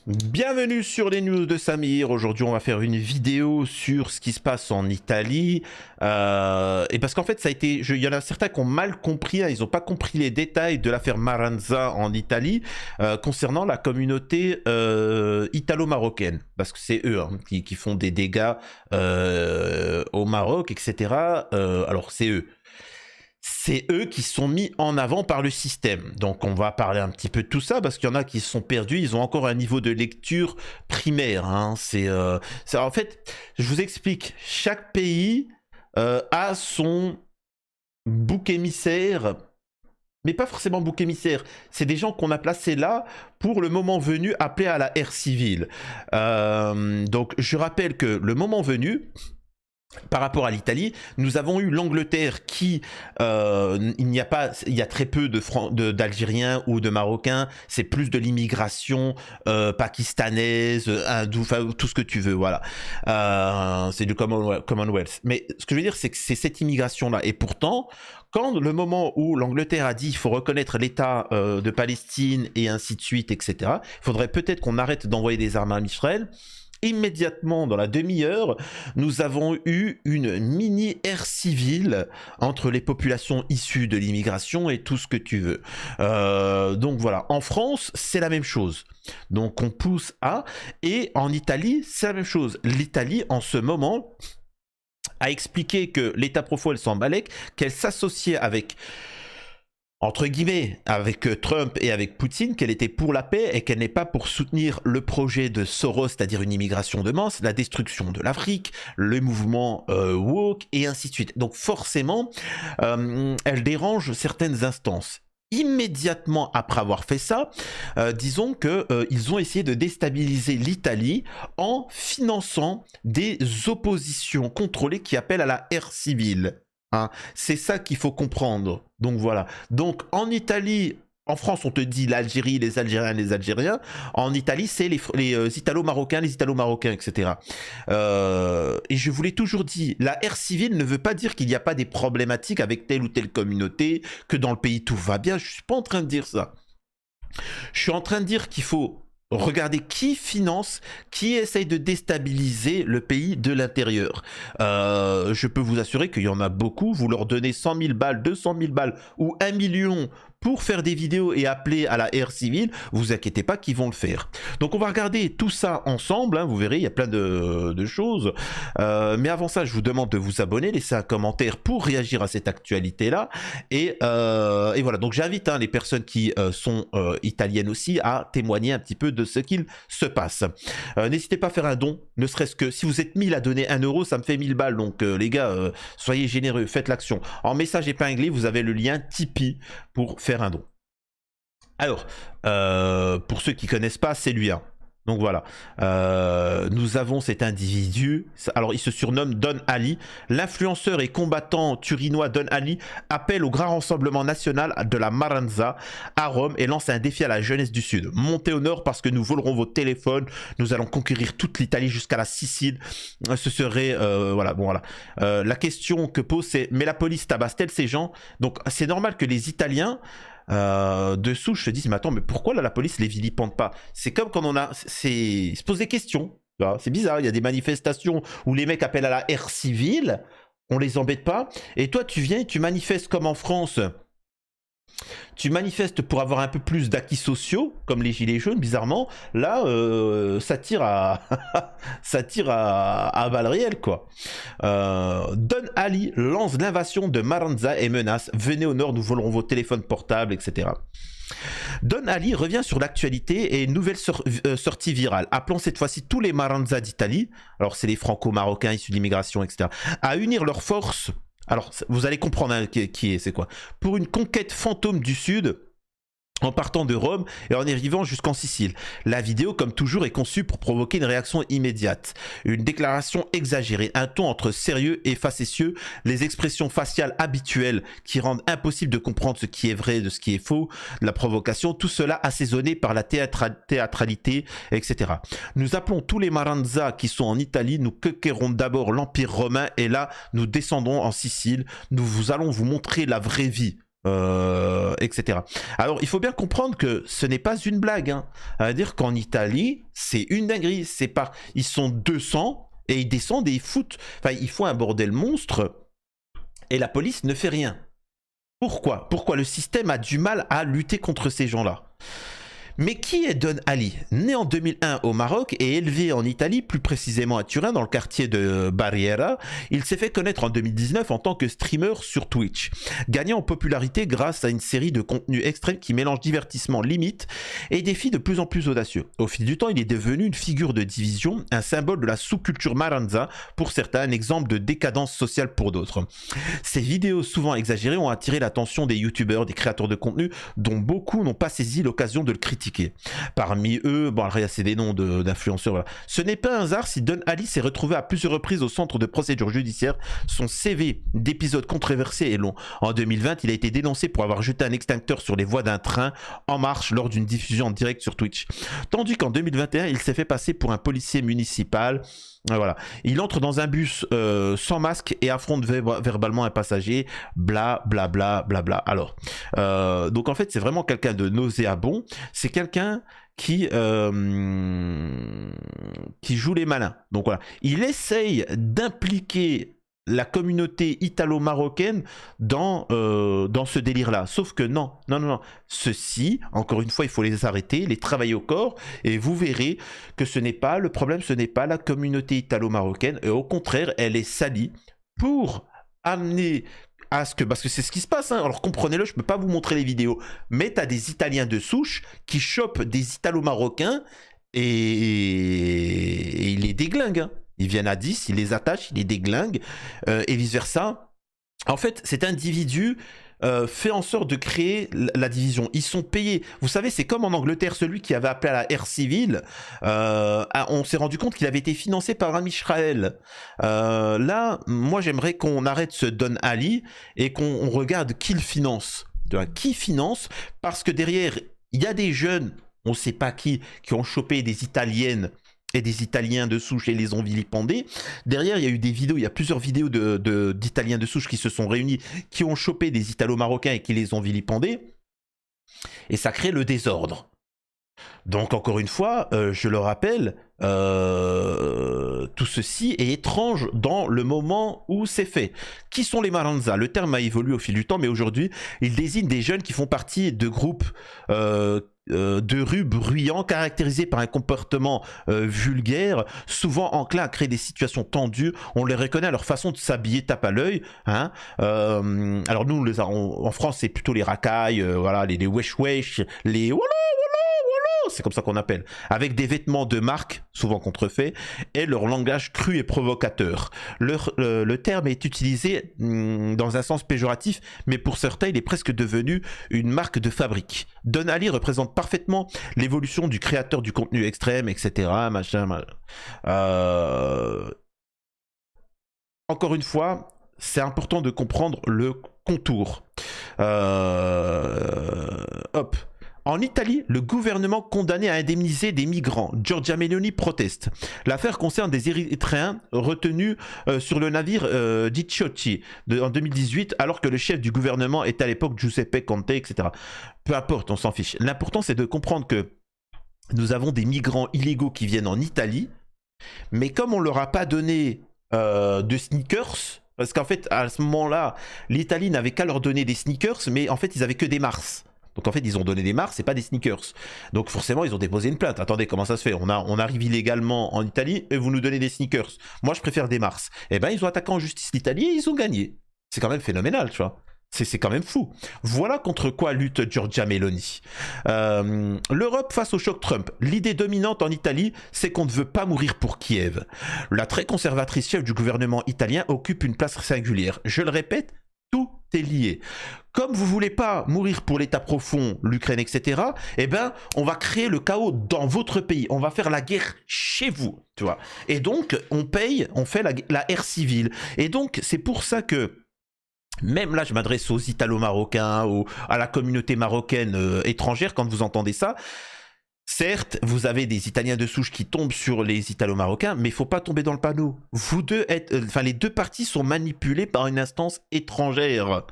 Bienvenue sur les news de Samir. Aujourd'hui, on va faire une vidéo sur ce qui se passe en Italie. Et parce qu'en fait, ça a été, il y en a certains qui ont mal compris, hein, ils n'ont pas compris les détails de l'affaire Maranza en Italie concernant la communauté italo-marocaine. Parce que c'est eux hein, qui font des dégâts au Maroc, etc. Alors, c'est eux. C'est eux qui sont mis en avant par le système. Donc on va parler un petit peu de tout ça parce qu'il y en a qui sont perdus, ils ont encore un niveau de lecture primaire. Hein. En fait, je vous explique, chaque pays a son bouc émissaire, mais pas forcément bouc émissaire. C'est des gens qu'on a placés là pour le moment venu appeler à la ère civile. Donc je rappelle que le moment venu, par rapport à l'Italie, nous avons eu l'Angleterre qui, il y a très peu d'Algériens ou de Marocains, c'est plus de l'immigration pakistanaise, hindoue, enfin tout ce que tu veux, voilà. C'est du Commonwealth. Mais ce que je veux dire, c'est que c'est cette immigration-là. Et pourtant, quand le moment où l'Angleterre a dit il faut reconnaître l'État de Palestine et ainsi de suite, etc., il faudrait peut-être qu'on arrête d'envoyer des armes à Israël. Immédiatement, dans la demi-heure, nous avons eu une mini-ère civile entre les populations issues de l'immigration et tout ce que tu veux. Donc voilà, en France, c'est la même chose. Donc on pousse à... Et en Italie, c'est la même chose. L'Italie, en ce moment, a expliqué que l'État profond, elle s'en balèque, qu'elle s'associait avec... entre guillemets, avec Trump et avec Poutine, qu'elle était pour la paix et qu'elle n'est pas pour soutenir le projet de Soros, c'est-à-dire une immigration de masse, la destruction de l'Afrique, le mouvement woke et ainsi de suite. Donc forcément, elle dérange certaines instances. Immédiatement après avoir fait ça, disons qu'ils ont essayé de déstabiliser l'Italie en finançant des oppositions contrôlées qui appellent à la ère civile. Hein, c'est ça qu'il faut comprendre. Donc voilà. Donc en Italie, en France, on te dit l'Algérie, les Algériens, les Algériens. En Italie, c'est les Italo-Marocains, les Italo-Marocains, etc. Et je vous l'ai toujours dit, la ère civile ne veut pas dire qu'il n'y a pas des problématiques avec telle ou telle communauté, que dans le pays tout va bien. Je suis pas en train de dire ça. Je suis en train de dire qu'il faut regardez qui finance, qui essaye de déstabiliser le pays de l'intérieur. Je peux vous assurer qu'il y en a beaucoup. Vous leur donnez 100 000 balles, 200 000 balles ou 1 million pour faire des vidéos et appeler à la ère civile. Vous inquiétez pas qu'ils vont le faire. Donc on va regarder tout ça ensemble. Hein, vous verrez, il y a plein de choses. Mais avant ça, je vous demande de vous abonner, laisser un commentaire pour réagir à cette actualité-là. Et voilà, donc j'invite hein, les personnes qui sont italiennes aussi à témoigner un petit peu de ce qu'il se passe. N'hésitez pas à faire un don, ne serait-ce que si vous êtes 1000 à donner 1 euro, ça me fait 1000 balles. Donc les gars, soyez généreux, faites l'action. En message épinglé, vous avez le lien Tipeee pour faire un don. Alors, pour ceux qui connaissent pas, c'est lui. Hein. Donc voilà, nous avons cet individu, alors il se surnomme Don Ali, l'influenceur et combattant turinois Don Ali appelle au grand rassemblement national de la Maranza à Rome et lance un défi à la jeunesse du Sud. Montez au nord parce que nous volerons vos téléphones, nous allons conquérir toute l'Italie jusqu'à la Sicile, ce serait, voilà, bon voilà. La question que pose c'est, mais la police tabasse-t-elle ces gens? Donc c'est normal que les Italiens de souche se disent mais attends mais pourquoi là la police les vilipende pas? C'est comme quand on a se pose des questions, c'est bizarre, il y a des manifestations où les mecs appellent à la ère civile, on les embête pas et toi tu viens et tu manifestes comme en France. Tu manifestes pour avoir un peu plus d'acquis sociaux, comme les gilets jaunes, bizarrement. Là, ça tire à, ça tire à balles réelles, quoi. Don Ali lance l'invasion de Maranza et menace. Venez au nord, nous volerons vos téléphones portables, etc. Don Ali revient sur l'actualité et une nouvelle sortie virale, appelant cette fois-ci tous les Maranza d'Italie, alors c'est les franco-marocains issus de l'immigration, etc., à unir leurs forces. Alors, vous allez comprendre hein, qui est, c'est quoi. Pour une conquête fantôme du Sud, en partant de Rome et en arrivant jusqu'en Sicile. La vidéo, comme toujours, est conçue pour provoquer une réaction immédiate. Une déclaration exagérée, un ton entre sérieux et facétieux, les expressions faciales habituelles qui rendent impossible de comprendre ce qui est vrai de ce qui est faux, la provocation, tout cela assaisonné par la théâtralité, etc. Nous appelons tous les Maranza qui sont en Italie, nous conquérons d'abord l'Empire romain et là, nous descendons en Sicile, nous allons vous montrer la vraie vie. etc. Alors, il faut bien comprendre que ce n'est pas une blague. Hein. C'est-à-dire qu'en Italie, c'est une dinguerie. C'est pas... Ils sont 200 et ils descendent et ils foutent... Enfin, ils font un bordel monstre et la police ne fait rien. Pourquoi? Pourquoi le système a du mal à lutter contre ces gens-là? Mais qui est Don Ali? Né en 2001 au Maroc et élevé en Italie, plus précisément à Turin, dans le quartier de Barriera, il s'est fait connaître en 2019 en tant que streamer sur Twitch, gagnant en popularité grâce à une série de contenus extrêmes qui mélangent divertissement limite et défis de plus en plus audacieux. Au fil du temps, il est devenu une figure de division, un symbole de la sous-culture maranza pour certains, un exemple de décadence sociale pour d'autres. Ces vidéos souvent exagérées ont attiré l'attention des youtubeurs, des créateurs de contenu, dont beaucoup n'ont pas saisi l'occasion de le critiquer. Parmi eux, bon, c'est des noms d'influenceurs. Voilà. Ce n'est pas un hasard si Don Ali s'est retrouvé à plusieurs reprises au centre de procédure judiciaire. Son CV d'épisodes controversés est long. En 2020, il a été dénoncé pour avoir jeté un extincteur sur les voies d'un train en marche lors d'une diffusion en direct sur Twitch. Tandis qu'en 2021, il s'est fait passer pour un policier municipal. Voilà. Il entre dans un bus sans masque et affronte verbalement un passager, bla bla bla bla bla. Alors, donc en fait, c'est vraiment quelqu'un de nauséabond. C'est quelqu'un qui joue les malins. Donc voilà, il essaye d'impliquer la communauté italo-marocaine dans ce délire-là. Sauf que non. Ceux-ci, encore une fois, il faut les arrêter, les travailler au corps, et vous verrez que le problème, ce n'est pas la communauté italo-marocaine, et au contraire, elle est salie pour amener parce que c'est ce qui se passe, hein. Alors comprenez-le, je peux pas vous montrer les vidéos, mais t'as des Italiens de souche qui chopent des Italo-Marocains et ils les déglinguent, hein. Ils viennent à 10, ils les attachent, ils les déglinguent, et vice-versa. En fait, cet individu fait en sorte de créer la division. Ils sont payés. Vous savez, c'est comme en Angleterre, celui qui avait appelé à la air civile. On s'est rendu compte qu'il avait été financé par un Israël. Là, moi, j'aimerais qu'on arrête ce Don Ali et qu'on regarde qui le finance. Qui finance? Parce que derrière, il y a des jeunes, on ne sait pas qui ont chopé des Italiennes et des Italiens de souche et les ont vilipendés. Derrière, il y a eu des vidéos, il y a plusieurs vidéos d'Italiens de souche qui se sont réunis, qui ont chopé des Italo-Marocains et qui les ont vilipendés. Et ça crée le désordre. Donc, encore une fois, je le rappelle, tout ceci est étrange dans le moment où c'est fait. Qui sont les Maranza? Le terme a évolué au fil du temps, mais aujourd'hui, il désigne des jeunes qui font partie de groupes de rue bruyants, caractérisés par un comportement vulgaire, souvent enclin à créer des situations tendues. On les reconnaît à leur façon de s'habiller, tape à l'œil. Hein. Alors nous, en France, c'est plutôt les racailles, voilà, les wesh wesh, les c'est comme ça qu'on appelle, avec des vêtements de marque, souvent contrefaits, et leur langage cru et provocateur. Le terme est utilisé dans un sens péjoratif, mais pour certains, il est presque devenu une marque de fabrique. Don Ali représente parfaitement l'évolution du créateur du contenu extrême, etc. Encore une fois, c'est important de comprendre le contour. Hop. En Italie, le gouvernement condamné à indemniser des migrants. Giorgia Meloni proteste. L'affaire concerne des Érythréens retenus sur le navire Diciotti en 2018, alors que le chef du gouvernement est à l'époque Giuseppe Conte, etc. Peu importe, on s'en fiche. L'important, c'est de comprendre que nous avons des migrants illégaux qui viennent en Italie, mais comme on leur a pas donné de sneakers, parce qu'en fait, à ce moment-là, l'Italie n'avait qu'à leur donner des sneakers, mais en fait, ils avaient que des Mars. Donc en fait, ils ont donné des Mars, c'est pas des sneakers. Donc forcément, ils ont déposé une plainte. Attendez, comment ça se fait? On arrive illégalement en Italie et vous nous donnez des sneakers. Moi, je préfère des Mars. Eh ben, ils ont attaqué en justice l'Italie et ils ont gagné. C'est quand même phénoménal, tu vois. C'est quand même fou. Voilà contre quoi lutte Giorgia Meloni. L'Europe face au choc Trump. L'idée dominante en Italie, c'est qu'on ne veut pas mourir pour Kiev. La très conservatrice chef du gouvernement italien occupe une place singulière. Je le répète, tout est lié. Comme vous voulez pas mourir pour l'État profond, l'Ukraine, etc., eh ben, on va créer le chaos dans votre pays. On va faire la guerre chez vous, tu vois. Et donc, on fait la guerre civile. Et donc, c'est pour ça que, même là, je m'adresse aux Italo-Marocains, à la communauté marocaine étrangère, quand vous entendez ça. Certes, vous avez des Italiens de souche qui tombent sur les Italo-Marocains, mais il ne faut pas tomber dans le panneau. Les deux parties sont manipulées par une instance étrangère.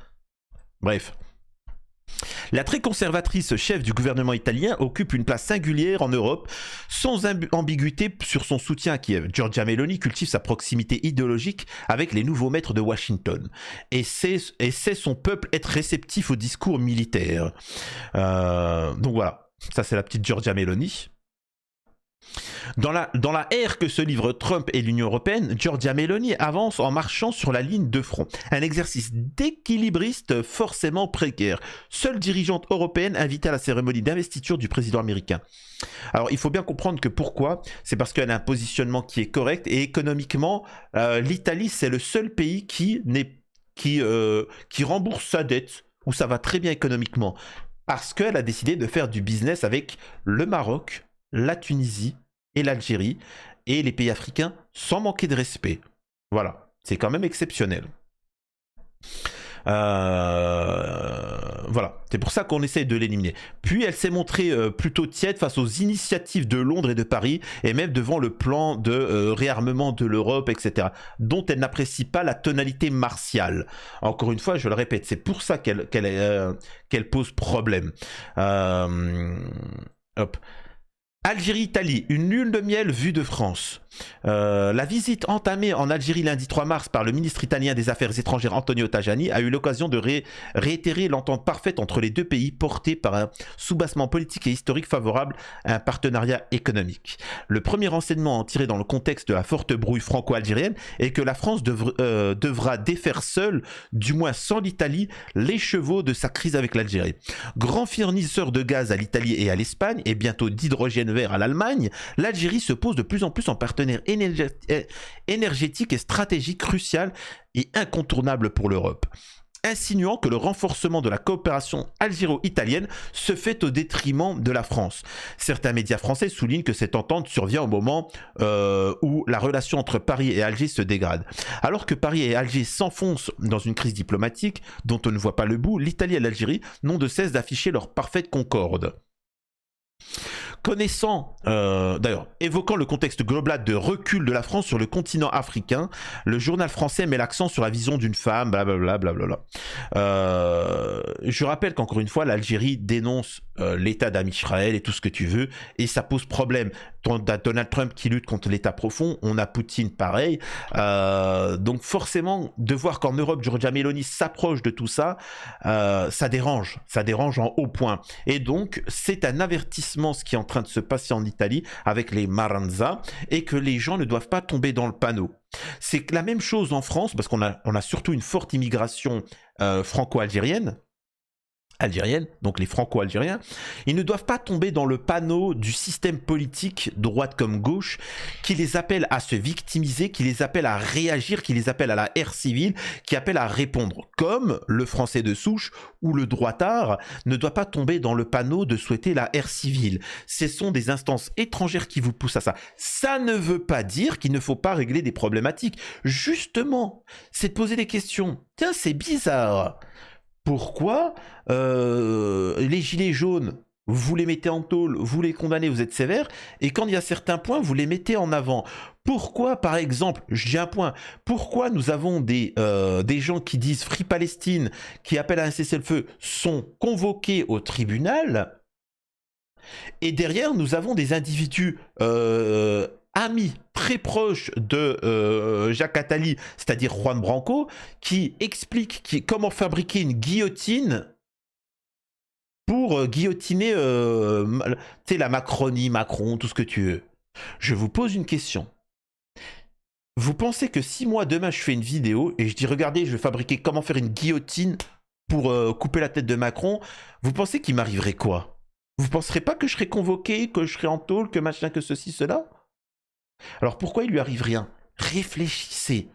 Bref. La très conservatrice chef du gouvernement italien occupe une place singulière en Europe, sans ambiguïté sur son soutien à Kiev. Giorgia Meloni cultive sa proximité idéologique avec les nouveaux maîtres de Washington et sait son peuple être réceptif au discours militaire. Donc voilà, ça c'est la petite Giorgia Meloni. Dans la ère que se livrent Trump et l'Union européenne, Giorgia Meloni avance en marchant sur la ligne de front. Un exercice d'équilibriste forcément précaire. Seule dirigeante européenne invitée à la cérémonie d'investiture du président américain. Alors il faut bien comprendre que pourquoi. C'est parce qu'elle a un positionnement qui est correct et économiquement, l'Italie c'est le seul pays qui rembourse sa dette, où ça va très bien économiquement. Parce qu'elle a décidé de faire du business avec le Maroc, la Tunisie et l'Algérie et les pays africains sans manquer de respect. Voilà, c'est quand même exceptionnel. Voilà, c'est pour ça qu'on essaye de l'éliminer. Puis elle s'est montrée plutôt tiède face aux initiatives de Londres et de Paris, et même devant le plan de réarmement de l'Europe, etc., dont elle n'apprécie pas la tonalité martiale. Encore une fois, je le répète, c'est pour ça qu'elle pose problème. Hop. Algérie-Italie, une lune de miel vue de France. La visite entamée en Algérie lundi 3 mars par le ministre italien des Affaires étrangères Antonio Tajani a eu l'occasion de réitérer l'entente parfaite entre les deux pays portée par un soubassement politique et historique favorable à un partenariat économique. Le premier renseignement tiré dans le contexte de la forte brouille franco-algérienne est que la France devra défaire seule, du moins sans l'Italie, les chevaux de sa crise avec l'Algérie. Grand fournisseur de gaz à l'Italie et à l'Espagne et bientôt d'hydrogène vert à l'Allemagne, l'Algérie se pose de plus en plus en partenaire énergétique et stratégique crucial et incontournable pour l'Europe, insinuant que le renforcement de la coopération algéro-italienne se fait au détriment de la France. Certains médias français soulignent que cette entente survient au moment où la relation entre Paris et Alger se dégrade. Alors que Paris et Alger s'enfoncent dans une crise diplomatique dont on ne voit pas le bout, l'Italie et l'Algérie n'ont de cesse d'afficher leur parfaite concorde. D'ailleurs, évoquant le contexte global de recul de la France sur le continent africain, le journal français met l'accent sur la vision d'une femme, blablabla, blablabla. Je rappelle qu'encore une fois, l'Algérie dénonce l'état d'âme Israël et tout ce que tu veux, et ça pose problème. On a Donald Trump qui lutte contre l'état profond, on a Poutine pareil, donc forcément, de voir qu'en Europe, Giorgia Meloni s'approche de tout ça, ça dérange en haut point. Et donc, c'est un avertissement ce qui est en train de se passer en Italie avec les Maranza, et que les gens ne doivent pas tomber dans le panneau. C'est la même chose en France, parce qu'on a surtout une forte immigration franco-algérienne, donc les franco-algériens, ils ne doivent pas tomber dans le panneau du système politique, droite comme gauche, qui les appelle à se victimiser, qui les appelle à réagir, qui les appelle à la ère civile, qui appelle à répondre, comme le français de souche ou le droitard ne doit pas tomber dans le panneau de souhaiter la ère civile. Ce sont des instances étrangères qui vous poussent à ça. Ça ne veut pas dire qu'il ne faut pas régler des problématiques. Justement, c'est de poser des questions. Tiens, c'est bizarre. Pourquoi les gilets jaunes, vous les mettez en tôle, vous les condamnez, vous êtes sévère, et quand il y a certains points, vous les mettez en avant? Pourquoi, par exemple, je dis un point, pourquoi nous avons des gens qui disent Free Palestine, qui appellent à un cessez-le-feu, sont convoqués au tribunal, et derrière, nous avons des individus amis très proches de Jacques Attali, c'est-à-dire Juan Branco, qui explique comment fabriquer une guillotine pour guillotiner la Macronie, Macron, tout ce que tu veux. Je vous pose une question. Vous pensez que si moi demain je fais une vidéo et je dis regardez, je vais fabriquer comment faire une guillotine pour couper la tête de Macron, vous pensez qu'il m'arriverait quoi? Vous penserez pas que je serais convoqué, que je serais en tôle, que machin, que ceci, cela? Alors pourquoi il lui arrive rien? Réfléchissez.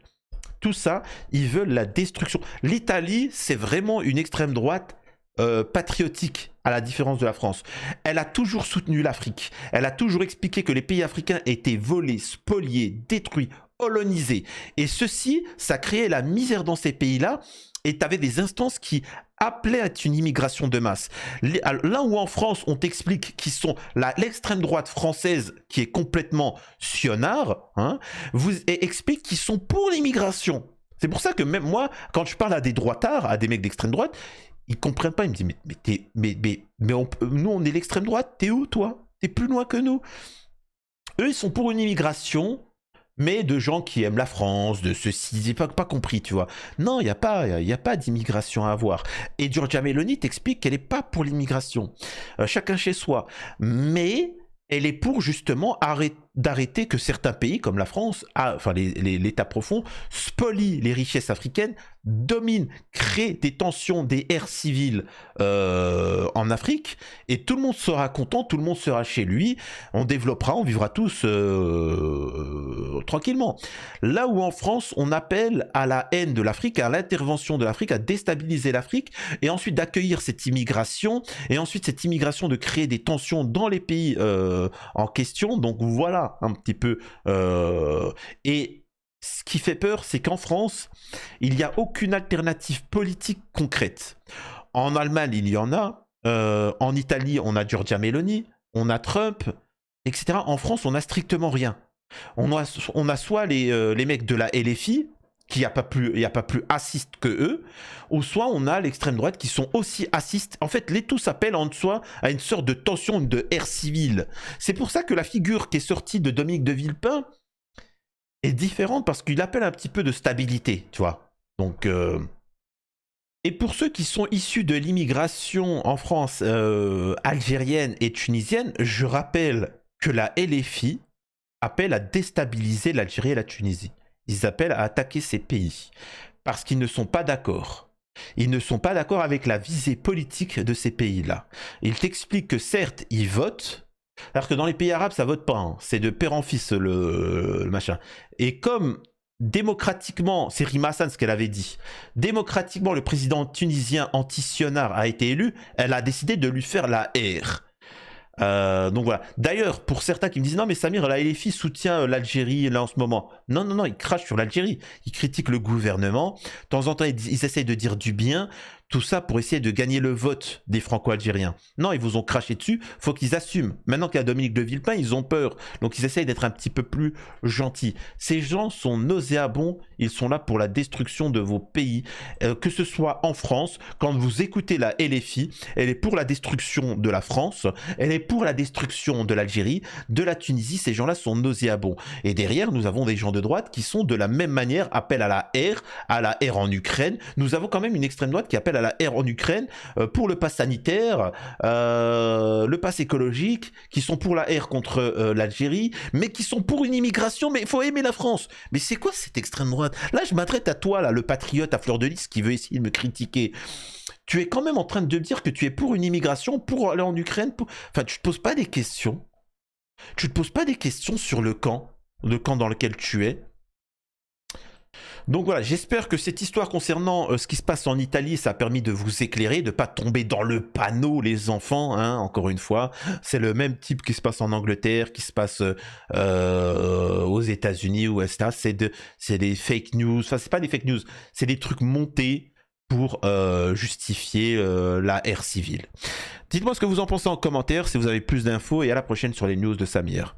Tout ça, ils veulent la destruction. L'Italie, c'est vraiment une extrême droite patriotique, à la différence de la France. Elle a toujours soutenu l'Afrique. Elle a toujours expliqué que les pays africains étaient volés, spoliés, détruits, colonisés. Et ceci, ça créait la misère dans ces pays-là. Et tu avais des instances qui appelaient à une immigration de masse. Là où en France, on t'explique qu'ils sont l'extrême droite française qui est complètement sionnard, vous explique qu'ils sont pour l'immigration. C'est pour ça que même moi, quand je parle à des droitards, à des mecs d'extrême droite, ils comprennent pas. Ils me disent, nous, on est l'extrême droite, t'es où, toi? T'es plus loin que nous. Eux, ils sont pour une immigration, mais de gens qui aiment la France, de ceci, j'ai pas compris, tu vois. Non, il n'y a pas d'immigration à avoir. Et Giorgia Meloni t'explique qu'elle n'est pas pour l'immigration. Chacun chez soi. Mais elle est pour justement d'arrêter que certains pays, comme la France, enfin l'État profond, spolient les richesses africaines, dominent, créent des tensions, des guerres civiles en Afrique, et tout le monde sera content, tout le monde sera chez lui, on développera, on vivra tous tranquillement. Là où en France, on appelle à la haine de l'Afrique, à l'intervention de l'Afrique, à déstabiliser l'Afrique, et ensuite d'accueillir cette immigration, et ensuite cette immigration de créer des tensions dans les pays en question. Donc voilà un petit peu. Et ce qui fait peur, c'est qu'en France, il n'y a aucune alternative politique concrète. En Allemagne, il y en a. En Italie, on a Giorgia Meloni, on a Trump, etc. En France, on n'a strictement rien. On a soit les mecs de la LFI, qui n'y a pas plus assiste que eux, ou soit on a l'extrême droite qui sont aussi assistes. En fait, les tout s'appellent en soi à une sorte de tension, de guerre civile. C'est pour ça que la figure qui est sortie de Dominique de Villepin est différente, parce qu'il appelle un petit peu de stabilité, tu vois. Donc, et pour ceux qui sont issus de l'immigration en France algérienne et tunisienne, je rappelle que la LFI appelle à déstabiliser l'Algérie et la Tunisie. Ils appellent à attaquer ces pays parce qu'ils ne sont pas d'accord. Ils ne sont pas d'accord avec la visée politique de ces pays-là. Ils t'expliquent que certes, ils votent, alors que dans les pays arabes, ça vote pas. Hein. C'est de père en fils le machin. Et comme démocratiquement, c'est Rima Hassan ce qu'elle avait dit, démocratiquement, le président tunisien anti-Sionard a été élu, elle a décidé de lui faire la haire. Donc voilà. D'ailleurs, pour certains qui me disent non mais Samir, la LFI soutient l'Algérie là en ce moment. Non, ils crachent sur l'Algérie. Ils critiquent le gouvernement. De temps en temps, ils essayent de dire du bien. Tout ça pour essayer de gagner le vote des Franco-Algériens. Non, ils vous ont craché dessus. Faut qu'ils assument. Maintenant qu'il y a Dominique de Villepin, ils ont peur. Donc ils essayent d'être un petit peu plus gentils. Ces gens sont nauséabonds. Ils sont là pour la destruction de vos pays. Que ce soit en France, quand vous écoutez la LFI, elle est pour la destruction de la France. Elle est pour la destruction de l'Algérie, de la Tunisie. Ces gens-là sont nauséabonds. Et derrière, nous avons des gens de droite qui sont de la même manière appellent à la haine en Ukraine. Nous avons quand même une extrême droite qui appelle à la haine en Ukraine pour le pass sanitaire, le pass écologique, qui sont pour la haine contre l'Algérie, mais qui sont pour une immigration, mais il faut aimer la France. Mais c'est quoi cette extrême droite? Là, je m'adresse à toi, là, le patriote à fleur de lys qui veut essayer de me critiquer. Tu es quand même en train de me dire que tu es pour une immigration, pour aller en Ukraine, Enfin, tu te poses pas des questions. Tu te poses pas des questions sur le camp dans lequel tu es. Donc voilà, j'espère que cette histoire concernant ce qui se passe en Italie, ça a permis de vous éclairer, de pas tomber dans le panneau, les enfants, hein, encore une fois. C'est le même type qui se passe en Angleterre, qui se passe aux États-Unis, ou etc. C'est des fake news, enfin c'est pas des fake news, c'est des trucs montés pour justifier la guerre civile. Dites-moi ce que vous en pensez en commentaire, si vous avez plus d'infos, et à la prochaine sur les news de Samir.